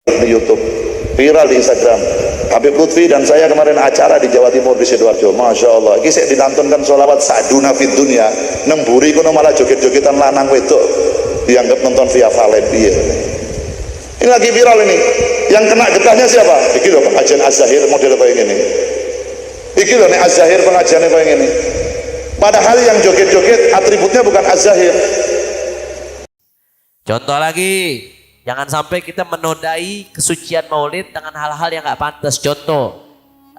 di YouTube, viral di Instagram. Habib Lutfi dan saya kemarin acara di Jawa Timur di Sidoarjo, masya Allah. Ini saya ditontonkan sholawat sa'duna fid dunya, nemburi kono malah joget-jogetan lanang wedok, dianggap nonton via Valen. Iya. Ini lagi viral ini. Yang kena getahnya siapa? Iki loh pengajian Az-Zahir model kayak gini. Iki loh nih Az-Zahir pengajiannya kayak gini. Padahal yang joget-joget atributnya bukan Az-Zahir. Contoh lagi, jangan sampai kita menodai kesucian maulid dengan hal-hal yang nggak pantas. Contoh,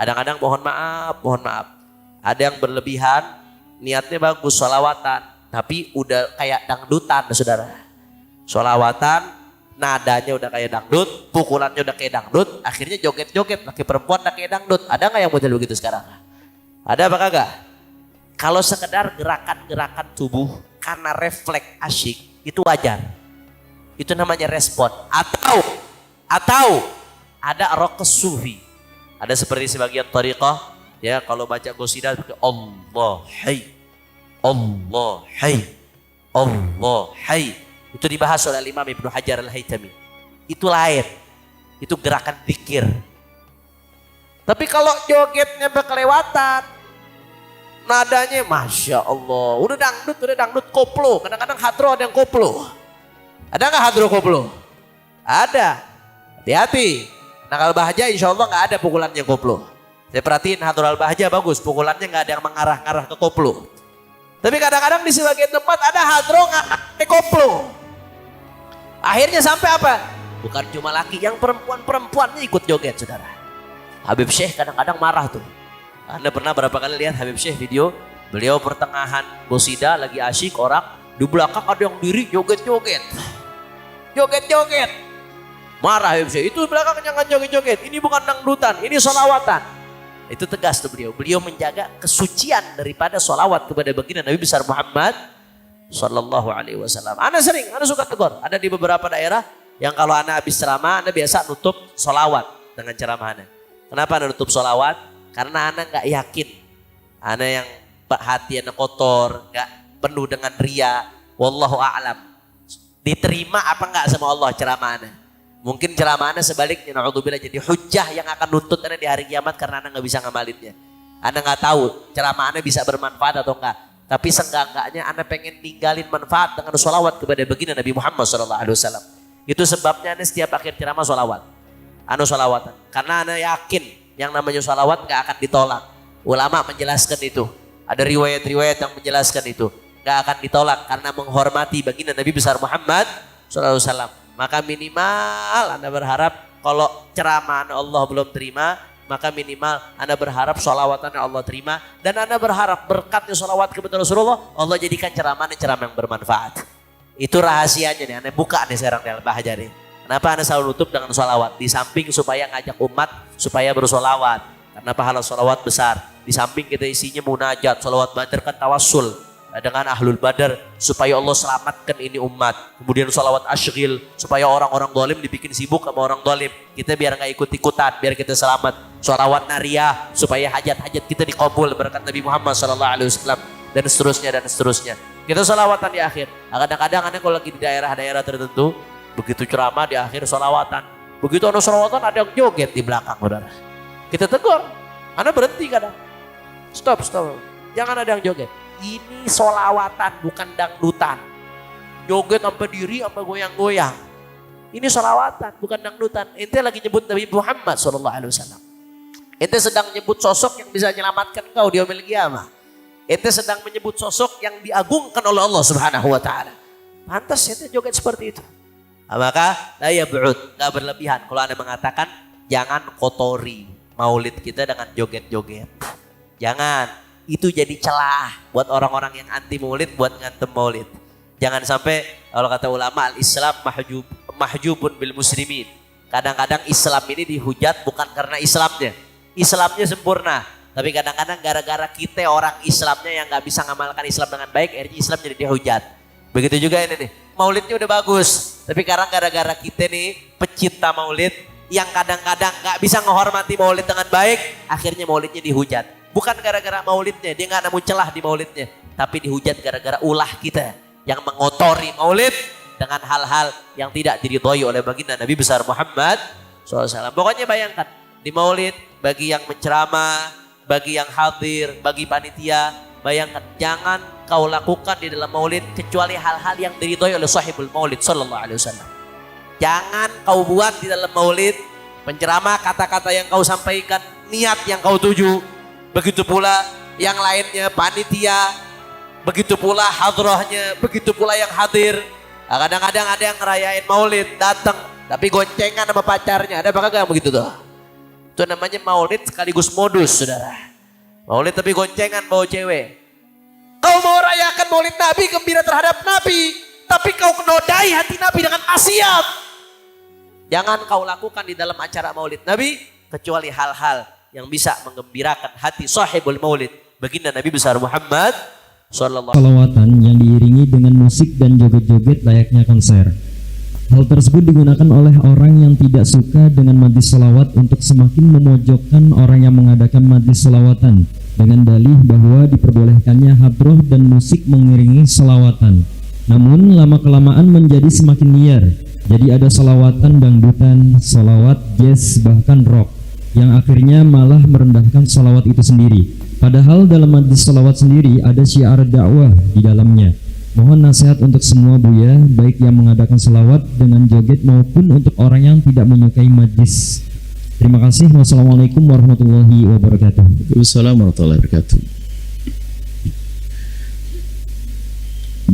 kadang-kadang mohon maaf, ada yang berlebihan, niatnya bagus, sholawatan, tapi udah kayak dangdutan, saudara. Sholawatan, nadanya udah kayak dangdut, pukulannya udah kayak dangdut, akhirnya joget-joget, laki perempuan udah kayak dangdut. Ada nggak yang model begitu sekarang? Ada apa kagak? Kalau sekedar gerakan-gerakan tubuh karena refleks asyik, itu wajar. Itu namanya respon. Atau ada raqs sufi. Ada seperti sebagian thariqah, ya kalau baca qasidah seperti Allah hayy, Allah hayy, Allah hayy. Itu dibahas oleh Imam Ibnu Hajar Al-Haytami. Itu lain. Itu gerakan zikir. Tapi kalau jogetnya berkelewatan, nadanya masya Allah, udah dangdut koplo. Kadang-kadang hadro ada yang koplo. Ada nggak hadro koplo? Ada. Hati-hati. Nah kalau Bahja insya Allah nggak ada pukulannya koplo. Saya perhatiin hadro al-Bahja bagus. Pukulannya nggak ada yang mengarah-ngarah ke koplo. Tapi kadang-kadang di sebagian tempat ada hadro nggak ke koplo. Akhirnya sampai apa? Bukan cuma laki, yang perempuannya ikut joget, saudara. Habib Syekh kadang-kadang marah tuh. Anda pernah berapa kali lihat Habib Syekh video? Beliau pertengahan qasidah lagi asyik, orang di belakang ada yang diri joget-joget. Joget-joget. Marah Habib Syekh, itu belakang jangan joget-joget. Ini bukan dangdutan, ini sholawatan. Itu tegas tuh beliau. Beliau menjaga kesucian daripada sholawat kepada baginda Nabi besar Muhammad Sallallahu Alaihi Wasallam. Anda suka tegur. Ada di beberapa daerah yang kalau Anda habis ceramah, Anda biasa nutup sholawat dengan ceramah Anda. Kenapa Anda nutup sholawat? Karena Anda nggak yakin. Anda yang hati Anda kotor, nggak penuh dengan ria. Wallahu a'lam. Diterima apa enggak sama Allah ceramah Anda? Mungkin ceramah Anda sebaliknya, na'udzubillah, jadi hujjah yang akan nuntut Anda di hari kiamat karena Anda nggak bisa ngamalinnya. Anda nggak tahu ceramah Anda bisa bermanfaat atau enggak. Tapi seenggak-enggaknya Anda pengen ninggalin manfaat dengan sholawat kepada baginda Nabi Muhammad SAW. Itu sebabnya Anda setiap akhir ceramah sholawat. Anu sholawatan. Karena Anda yakin yang namanya sholawat nggak akan ditolak. Ulama menjelaskan itu. Ada riwayat-riwayat yang menjelaskan itu. Gak akan ditolak karena menghormati baginda Nabi besar Muhammad SAW. Maka minimal Anda berharap kalau ceramah Allah belum terima, maka minimal Anda berharap sholawatannya Allah terima, dan Anda berharap berkatnya sholawat kepada Rasulullah, Allah jadikan ceramahnya ceramah yang bermanfaat. Itu rahasianya nih, Anda buka nih sekarang di Al-Bahjah nih. Kenapa Anda selalu tutup dengan sholawat? Di samping supaya ngajak umat supaya bersolawat, karena pahala sholawat besar. Di samping kita isinya munajat, sholawat badar kan tawassul dengan ahlul badar supaya Allah selamatkan ini umat. Kemudian sholawat asygil supaya orang-orang dolim dibikin sibuk sama orang dolim, kita biar nggak ikut-ikutan, biar kita selamat. Sholawat nariyah supaya hajat-hajat kita dikabul berkat Nabi Muhammad SAW, dan seterusnya. Kita sholawatan di akhir. Kadang-kadang Anda kalau lagi di daerah-daerah tertentu, begitu ceramah di akhir sholawatan, begitu ada sholawatan ada yang joget di belakang, saudara. Kita tegur, Anda berhenti kadang. Stop, jangan ada yang joget. Ini sholawatan bukan dangdutan. Joget sampai diri sampai goyang-goyang. Ini sholawatan bukan dangdutan. Ente lagi nyebut Nabi Muhammad SAW. Ente sedang menyebut sosok yang bisa menyelamatkan kau di yaumil qiyamah. Ente sedang menyebut sosok yang diagungkan oleh Allah Subhanahu wa taala. Pantas ente joget seperti itu. Maka la yab'ud, enggak berlebihan kalau Anda mengatakan jangan kotori maulid kita dengan joget-joget. Jangan. Itu jadi celah buat orang-orang yang anti maulid, buat ngantem maulid. Jangan sampai, kalau kata ulama, al-Islam mahjubun bil muslimin. Kadang-kadang Islam ini dihujat bukan karena Islamnya. Islamnya sempurna. Tapi kadang-kadang gara-gara kita orang Islamnya yang gak bisa ngamalkan Islam dengan baik, akhirnya Islam jadi dihujat. Begitu juga ini nih, maulidnya udah bagus. Tapi sekarang gara-gara kita nih pecinta maulid, yang kadang-kadang gak bisa menghormati maulid dengan baik, akhirnya maulidnya dihujat. Bukan gara-gara maulidnya, dia gak nemu celah di maulidnya. Tapi dihujat gara-gara ulah kita yang mengotori maulid, dengan hal-hal yang tidak diridhoi oleh baginda Nabi besar Muhammad SAW. Pokoknya bayangkan di maulid, bagi yang menceramah, bagi yang hadir, bagi panitia, bayangkan jangan kau lakukan di dalam maulid kecuali hal-hal yang diridhoi oleh sahibul maulid sallallahu alaihi wasallam. Jangan kau buat di dalam maulid penceramah kata-kata yang kau sampaikan, niat yang kau tuju, begitu pula yang lainnya panitia, begitu pula hadrohnya, begitu pula yang hadir. Kadang-kadang ada yang ngerayain maulid datang tapi goncengan sama pacarnya, ada apa kagak begitu tuh? Itu namanya maulid sekaligus modus, saudara. Maulid tapi goncengan bawa cewek. Kau mau rayakan maulid Nabi, gembira terhadap Nabi, tapi kau menodai hati Nabi dengan maksiat. Jangan kau lakukan di dalam acara maulid Nabi kecuali hal-hal yang bisa menggembirakan hati sahibul maulid baginda Nabi besar Muhammad sallallahu alaihi wasallam. Salawatan yang diiringi dengan musik dan joget-joget layaknya konser. Hal tersebut digunakan oleh orang yang tidak suka dengan majlis salawat untuk semakin memojokkan orang yang mengadakan majlis salawatan dengan dalih bahwa diperbolehkannya hadroh dan musik mengiringi salawatan. Namun lama-kelamaan menjadi semakin liar. Jadi ada salawatan dangdutan, salawat jazz, bahkan rock yang akhirnya malah merendahkan salawat itu sendiri. Padahal dalam majlis salawat sendiri ada syiar dakwah di dalamnya. Mohon nasihat untuk semua Buya, baik yang mengadakan salawat dengan joget maupun untuk orang yang tidak menyukai majlis. Terima kasih. Wassalamualaikum warahmatullahi wabarakatuh. Waalaikumsalam warahmatullahi wabarakatuh.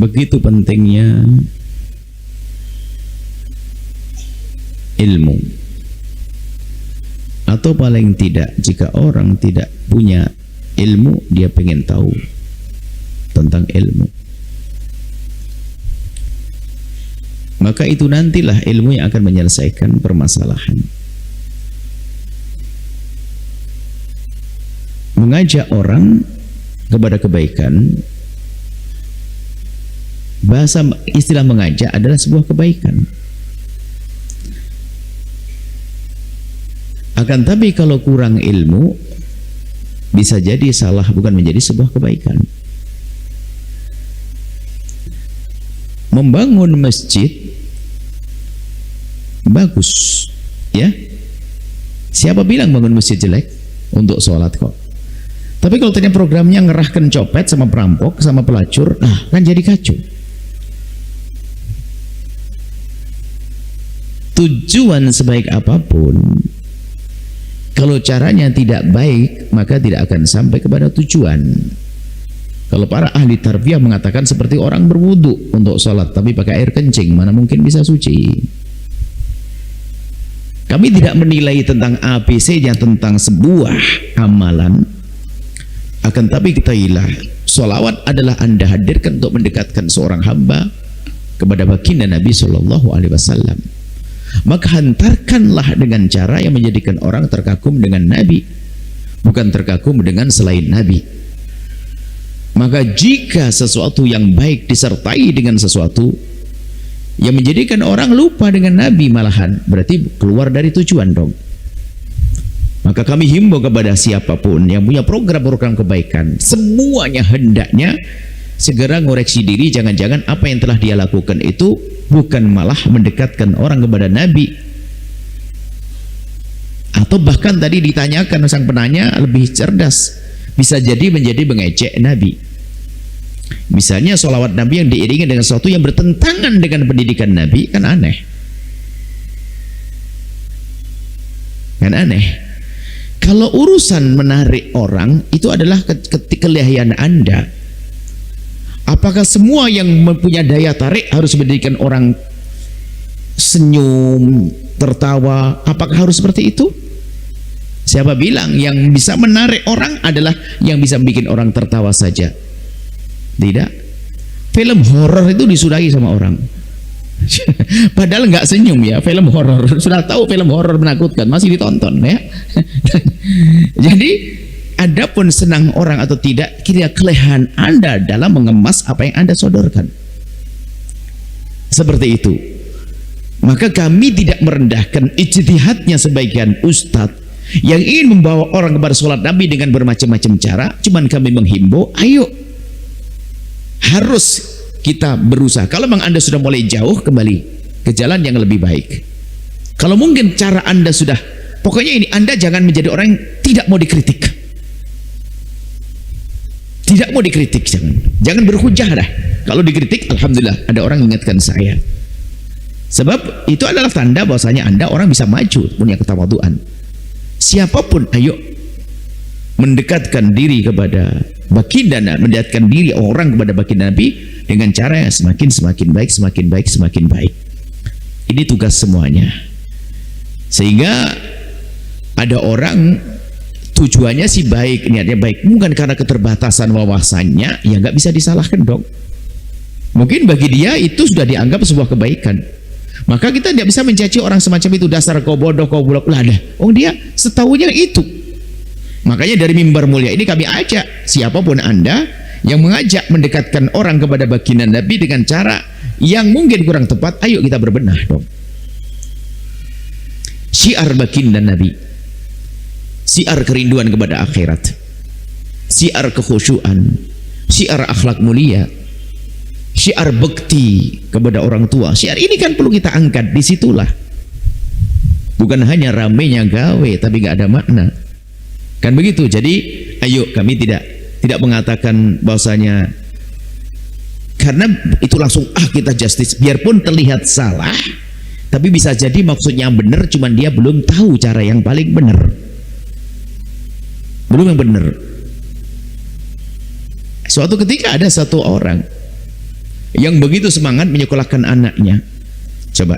Begitu pentingnya ilmu, atau paling tidak jika orang tidak punya ilmu, dia pengen tahu tentang ilmu, maka itu nantilah ilmu yang akan menyelesaikan permasalahan. Mengajak orang kepada kebaikan, bahasa istilah mengajak adalah sebuah kebaikan. Akan tapi kalau kurang ilmu, bisa jadi salah, bukan menjadi sebuah kebaikan. Membangun masjid bagus, ya. Siapa bilang bangun masjid jelek? Untuk sholat kok. Tapi kalau ternyata programnya ngerahkan copet sama perampok sama pelacur, nah kan jadi kacau. Tujuan sebaik apapun, kalau caranya tidak baik, maka tidak akan sampai kepada tujuan. Kalau para ahli tarbiyah mengatakan seperti orang berwudu untuk sholat tapi pakai air kencing, mana mungkin bisa suci. Kami tidak menilai tentang ABC-nya tentang sebuah amalan, akan tapi ketahuilah, sholawat adalah Anda hadirkan untuk mendekatkan seorang hamba kepada baginda Nabi Shallallahu Alaihi Wasallam. Maka hantarkanlah dengan cara yang menjadikan orang terkagum dengan Nabi, bukan terkagum dengan selain Nabi. Maka jika sesuatu yang baik disertai dengan sesuatu yang menjadikan orang lupa dengan Nabi, malahan berarti keluar dari tujuan dong. Maka kami himbau kepada siapapun yang punya program-program kebaikan, semuanya hendaknya segera ngoreksi diri. Jangan-jangan apa yang telah dia lakukan itu bukan malah mendekatkan orang kepada Nabi, atau bahkan tadi ditanyakan sang penanya lebih cerdas, bisa jadi menjadi mengejek Nabi. Misalnya sholawat Nabi yang diiringi dengan sesuatu yang bertentangan dengan pendidikan Nabi, kan aneh, kan aneh. Kalau urusan menarik orang itu adalah kelebihan Anda. Apakah semua yang mempunyai daya tarik harus menjadikan orang senyum, tertawa? Apakah harus seperti itu? Siapa bilang yang bisa menarik orang adalah yang bisa bikin orang tertawa saja? Tidak. Film horor itu disudahi sama orang. Padahal nggak senyum ya, film horor. Sudah tahu film horor menakutkan, masih ditonton ya. Jadi adapun senang orang atau tidak, kira kelehan Anda dalam mengemas apa yang Anda sodorkan. Seperti itu. Maka kami tidak merendahkan ijtihadnya sebagian ustadz yang ingin membawa orang kepada sholat Nabi dengan bermacam-macam cara. Cuman kami menghimbau, ayo, harus kita berusaha. Kalau memang Anda sudah mulai jauh, kembali ke jalan yang lebih baik. Kalau mungkin cara Anda sudah, pokoknya ini, Anda jangan menjadi orang yang tidak mau dikritik. Tidak mau dikritik, jangan berhujah dah. Kalau dikritik, alhamdulillah ada orang mengingatkan saya. Sebab itu adalah tanda bahwasanya Anda orang bisa maju, punya ketawaduan. Siapapun, ayo mendekatkan diri kepada baginda, mendekatkan diri orang kepada baginda Nabi dengan cara yang semakin baik. Ini tugas semuanya. Sehingga ada orang tujuannya sih baik, niatnya baik, bukan karena keterbatasan wawasannya, ya nggak bisa disalahkan dong. Mungkin bagi dia itu sudah dianggap sebuah kebaikan. Maka kita tidak bisa mencaci orang semacam itu, dasar kau bodoh, kau bulak, lah dah. Oh, dia setahunya itu. Makanya dari mimbar mulia ini kami ajak siapapun Anda yang mengajak mendekatkan orang kepada baginda Nabi dengan cara yang mungkin kurang tepat, ayo kita berbenah dong. Syiar baginda Nabi, syiar kerinduan kepada akhirat, syiar kekhusyuan, syiar akhlak mulia, syiar bekti kepada orang tua. Syiar ini kan perlu kita angkat, disitulah. Bukan hanya ramenya gawe tapi nggak ada makna. Kan begitu. Jadi ayo kami tidak mengatakan bahwasanya karena itu langsung kita justice, biarpun terlihat salah, tapi bisa jadi maksudnya benar, cuman dia belum tahu cara yang paling benar. Belum yang benar. Suatu ketika ada satu orang yang begitu semangat menyekolahkan anaknya. Coba,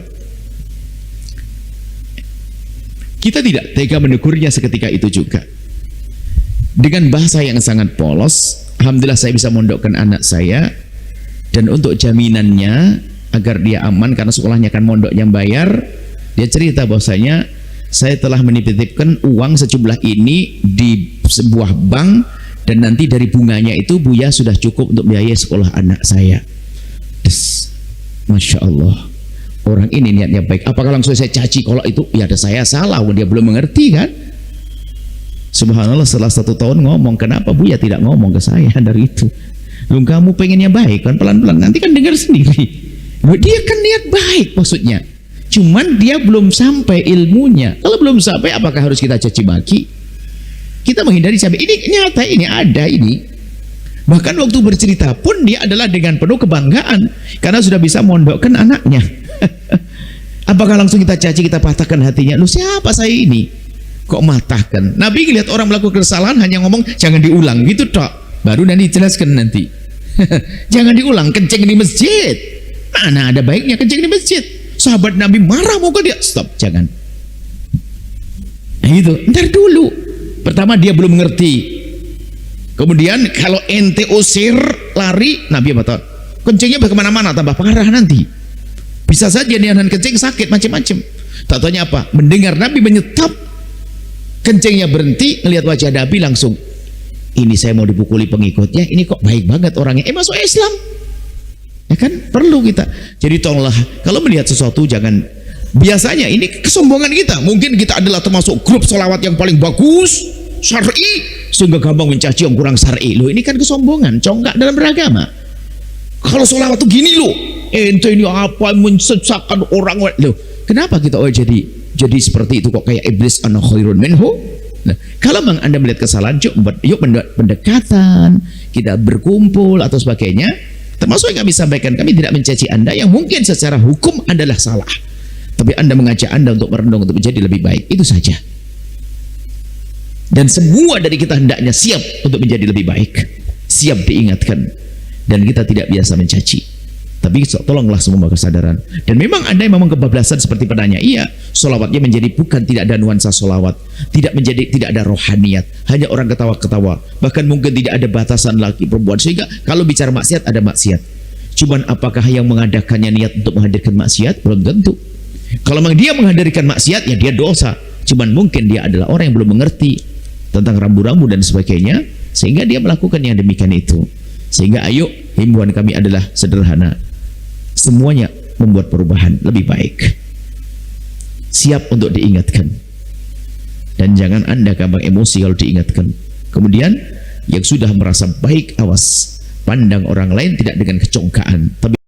kita tidak tega menegurnya seketika itu juga. Dengan bahasa yang sangat polos, alhamdulillah saya bisa mondokkan anak saya, dan untuk jaminannya agar dia aman karena sekolahnya kan mondok yang bayar, dia cerita bahwasanya saya telah menitipkan uang sejumlah ini di sebuah bank, dan nanti dari bunganya itu Buya sudah cukup untuk biaya sekolah anak saya. Masya Allah, orang ini niatnya baik. Apakah langsung saya caci kalau itu? Ya ada saya salah, dia belum mengerti kan. Subhanallah, setelah 1 tahun ngomong, kenapa Buya tidak ngomong ke saya dari itu? Lu kamu pengennya baik kan, pelan-pelan nanti kan dengar sendiri. Dia kan niat baik maksudnya, cuman dia belum sampai ilmunya. Kalau belum sampai, apakah harus kita caci maki? Kita menghindari sampai ini nyata, ini ada ini. Bahkan waktu bercerita pun dia adalah dengan penuh kebanggaan karena sudah bisa mondokkan anaknya. Apakah langsung kita caci, kita patahkan hatinya? Lu siapa saya ini? Kok matahkan? Nabi lihat orang melakukan kesalahan hanya ngomong jangan diulang gitu tok. Baru nanti dijelaskan nanti. Jangan diulang, kencing di masjid. Mana ada baiknya kencing di masjid? Sahabat Nabi marah mau ke dia, stop, jangan. Nah gitu, ntar dulu. Pertama dia belum mengerti. Kemudian kalau ente usir lari, Nabi apa? Kencingnya bagaimana-mana, tambah parah nanti. Bisa saja dia kencing sakit macam-macam. Tak tanya apa? Mendengar Nabi menyetap, kencingnya berhenti, ngelihat wajah Nabi langsung, ini saya mau dipukuli pengikutnya, ini kok baik banget orangnya, masuk Islam. Ya kan, perlu kita. Jadi tolonglah kalau melihat sesuatu jangan, biasanya ini kesombongan kita, mungkin kita adalah termasuk grup sholawat yang paling bagus syar'i, sehingga gampang mencaci yang kurang syar'i. Loh, ini kan kesombongan, congkak dalam beragama. Kalau sholawat tuh gini loh, ente ini apa mensesatkan orang. Loh, kenapa kita jadi seperti itu kok, kayak iblis ana khairun minhu? Nah, kalau memang Anda melihat kesalahan, yuk pendekatan, kita berkumpul atau sebagainya. Termasuk yang kami sampaikan, kami tidak mencaci Anda yang mungkin secara hukum adalah salah, tapi Anda mengajak Anda untuk merenung untuk menjadi lebih baik, itu saja. Dan semua dari kita hendaknya siap untuk menjadi lebih baik, siap diingatkan, dan kita tidak biasa mencaci. Tapi tolonglah semua kesadaran. Dan memang Anda yang memang kebablasan seperti penanya, iya, solawatnya menjadi bukan, tidak ada nuansa solawat, tidak ada rohaniat, hanya orang ketawa-ketawa, bahkan mungkin tidak ada batasan laki perempuan, sehingga kalau bicara maksiat ada maksiat. Cuman apakah yang mengadakannya niat untuk menghadirkan maksiat? Belum tentu. Kalau memang dia menghadirkan maksiat, ya dia dosa. Cuman mungkin dia adalah orang yang belum mengerti tentang rambu-rambu dan sebagainya, sehingga dia melakukan yang demikian itu. Sehingga ayo, himbauan kami adalah sederhana, semuanya membuat perubahan lebih baik, siap untuk diingatkan, dan jangan Anda gampang emosi kalau diingatkan. Kemudian yang sudah merasa baik, awas, pandang orang lain tidak dengan kecongkaan, tapi